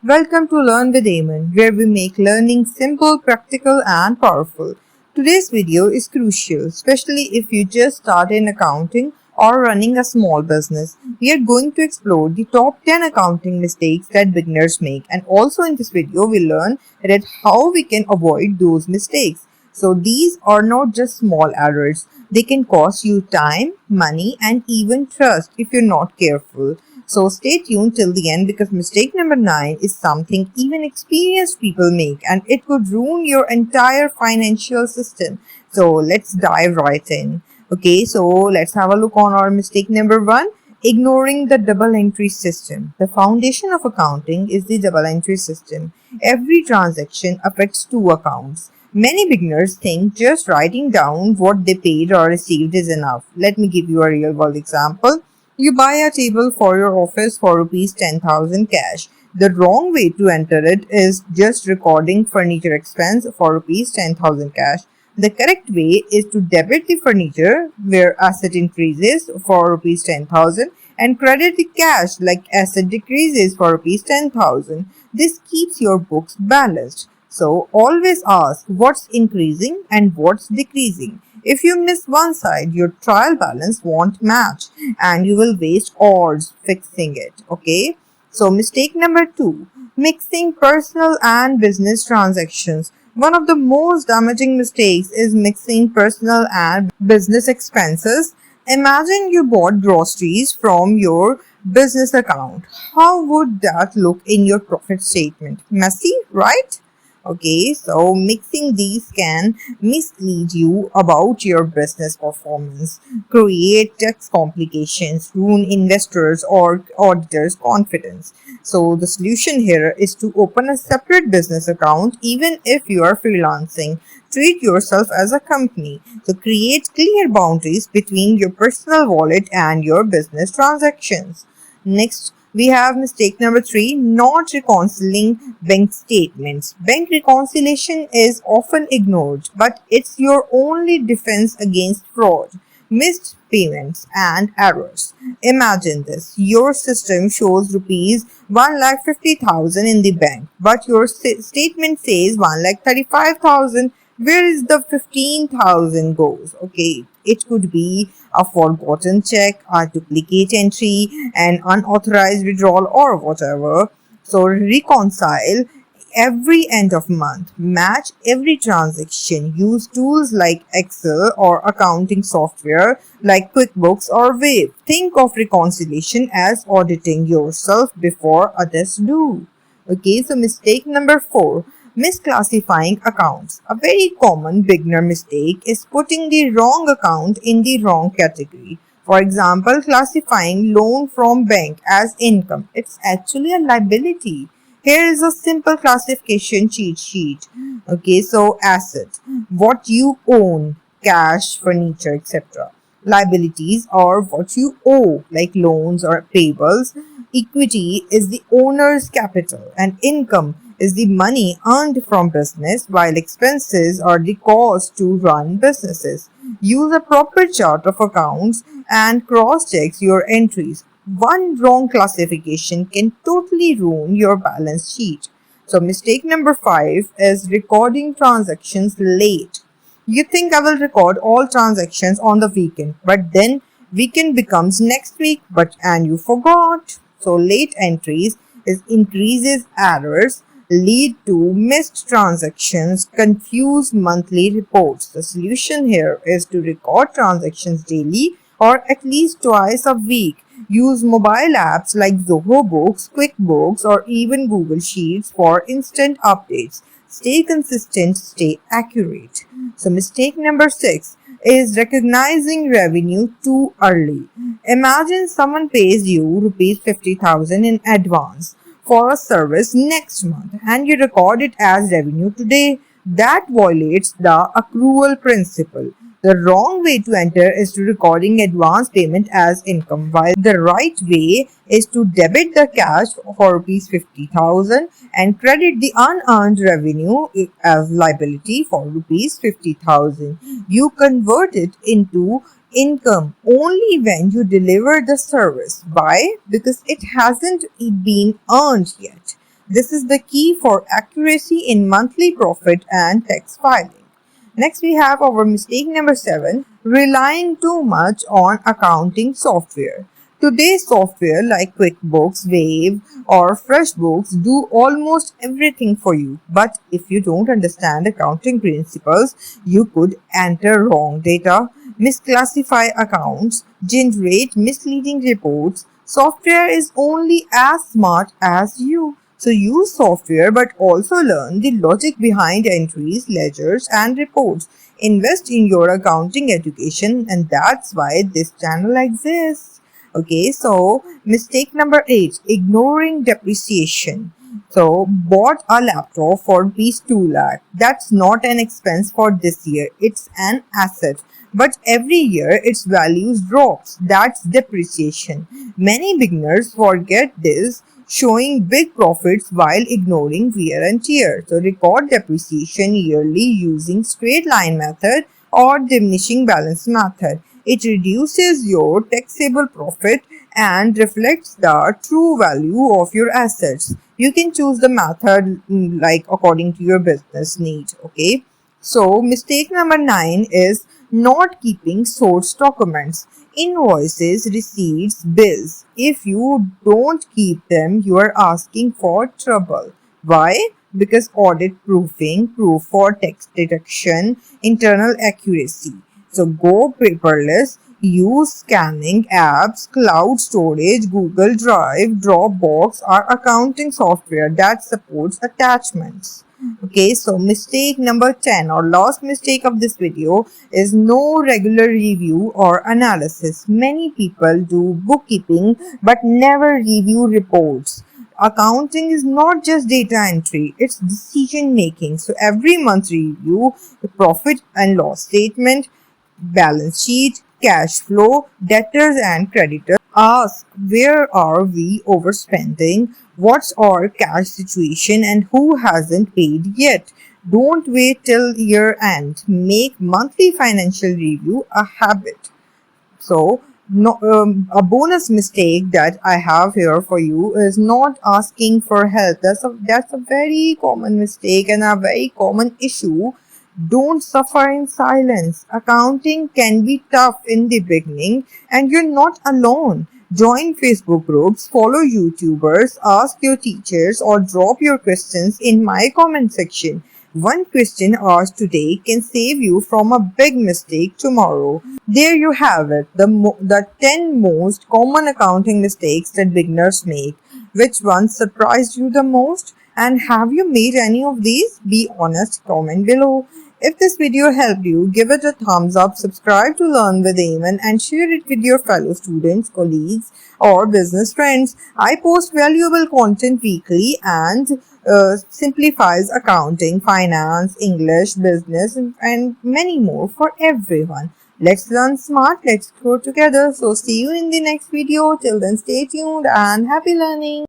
Welcome to Learn with Eamon, where we make learning simple, practical, and powerful. Today's video is crucial, especially if you just started in accounting or running a small business. We are going to explore the top 10 accounting mistakes that beginners make, and also in this video, we'll learn that how we can avoid those mistakes. So these are not just small errors. They can cost you time, money, and even trust if you're not careful. So stay tuned till the end because mistake number 9 is something even experienced people make and it could ruin your entire financial system. So let's dive right in. Okay, so let's have a look on our mistake number 1. Ignoring the double entry system. The foundation of accounting is the double entry system. Every transaction affects two accounts. Many beginners think just writing down what they paid or received is enough. Let me give you a real world example. You buy a table for your office for rupees 10,000 cash. The wrong way to enter it is just recording furniture expense for rupees 10,000 cash. The correct way is to debit the furniture where asset increases for rupees 10,000 and credit the cash like asset decreases for rupees 10,000. This keeps your books balanced. So always ask what's increasing and what's decreasing. If you miss one side, your trial balance won't match and you will waste hours fixing it. Okay. So mistake number 2, mixing personal and business transactions. One of the most damaging mistakes is mixing personal and business expenses. Imagine you bought groceries from your business account. How would that look in your profit statement? Messy, right? Okay, so mixing these can mislead you about your business performance, create tax complications, ruin investors or auditors' confidence. So the solution here is to open a separate business account even if you are freelancing. Treat yourself as a company. So create clear boundaries between your personal wallet and your business transactions. Next, we have mistake number 3, not reconciling bank statements. Bank reconciliation is often ignored, but it's your only defense against fraud, missed payments, and errors. Imagine this. Your system shows rupees 1,50,000 in the bank, but your statement says 1,35,000. Where is the 15,000 goes? Okay, it could be a forgotten check, a duplicate entry, an unauthorized withdrawal, or whatever. So reconcile every end of month, match every transaction, use tools like Excel or accounting software like QuickBooks or Wave. Think of reconciliation as auditing yourself before others do. Okay, so mistake number 4, misclassifying accounts. A very common beginner mistake is putting the wrong account in the wrong category. For example, classifying loan from bank as income. It's actually a liability. Here is a simple classification cheat sheet. Okay, so assets, what you own, cash, furniture, etc. Liabilities are what you owe, like loans or payables. Equity is the owner's capital, and income is the money earned from business, while expenses are the cost to run businesses. Use a proper chart of accounts and cross-check your entries. One wrong classification can totally ruin your balance sheet. So mistake number 5 is recording transactions late. You think I will record all transactions on the weekend, but then weekend becomes next week, and you forgot. So late entries increases errors, lead to missed transactions, confuse monthly reports. The solution here is to record transactions daily or at least twice a week. Use mobile apps like Zoho Books, QuickBooks, or even Google Sheets for instant updates. Stay consistent, stay accurate. So mistake number 6 is recognizing revenue too early. Imagine someone pays you rupees 50,000 in advance for a service next month and you record it as revenue today. That violates the accrual principle. The wrong way to enter is to recording advance payment as income, while the right way is to debit the cash for rupees 50,000 and credit the unearned revenue as liability for rupees 50,000. You convert it into income only when you deliver the service. Why? Because it hasn't been earned yet. This is the key for accuracy in monthly profit and tax filing. Next, we have our mistake number 7, relying too much on accounting software. Today's software like QuickBooks, Wave, or FreshBooks do almost everything for you. But if you don't understand accounting principles, you could enter wrong data, misclassify accounts, generate misleading reports. Software is only as smart as you. So use software but also learn the logic behind entries, ledgers and reports. Invest in your accounting education, and that's why this channel exists. Okay, so mistake number 8, ignoring depreciation. So bought a laptop for rupees 2 lakh. That's not an expense for this year. It's an asset. But every year its values drops. That's depreciation. Many beginners forget this, showing big profits while ignoring wear and tear. So record depreciation yearly using straight line method or diminishing balance method. It reduces your taxable profit and reflects the true value of your assets. You can choose the method like according to your business need. Okay. So mistake number 9 is not keeping source documents. Invoices, receipts, bills. If you don't keep them, you are asking for trouble. Why? Because audit proofing, proof for tax deduction, internal accuracy. So go paperless. Use scanning apps, cloud storage, Google Drive, Dropbox, or accounting software that supports attachments. Okay, so mistake number 10 or last mistake of this video is no regular review or analysis. Many people do bookkeeping but never review reports. Accounting is not just data entry, it's decision making. So every month review the profit and loss statement, balance sheet, cash flow, debtors and creditors. Ask where are we overspending, what's our cash situation, and who hasn't paid yet. Don't wait till year end. Make monthly financial review a habit. So, a bonus mistake that I have here for you is not asking for help. That's a very common mistake and a very common issue. Don't suffer in silence. Accounting can be tough in the beginning, and you're not alone. Join Facebook groups, follow YouTubers, ask your teachers, or drop your questions in my comment section. One question asked today can save you from a big mistake tomorrow. There you have it, the 10 most common accounting mistakes that beginners make. Which ones surprised you the most? And have you made any of these? Be honest, comment below. If this video helped you, give it a thumbs up, subscribe to Learn with Eamon, and share it with your fellow students, colleagues, or business friends. I post valuable content weekly and simplifies accounting, finance, English, business, and many more for everyone. Let's learn smart, let's grow together. So see you in the next video. Till then, stay tuned and happy learning.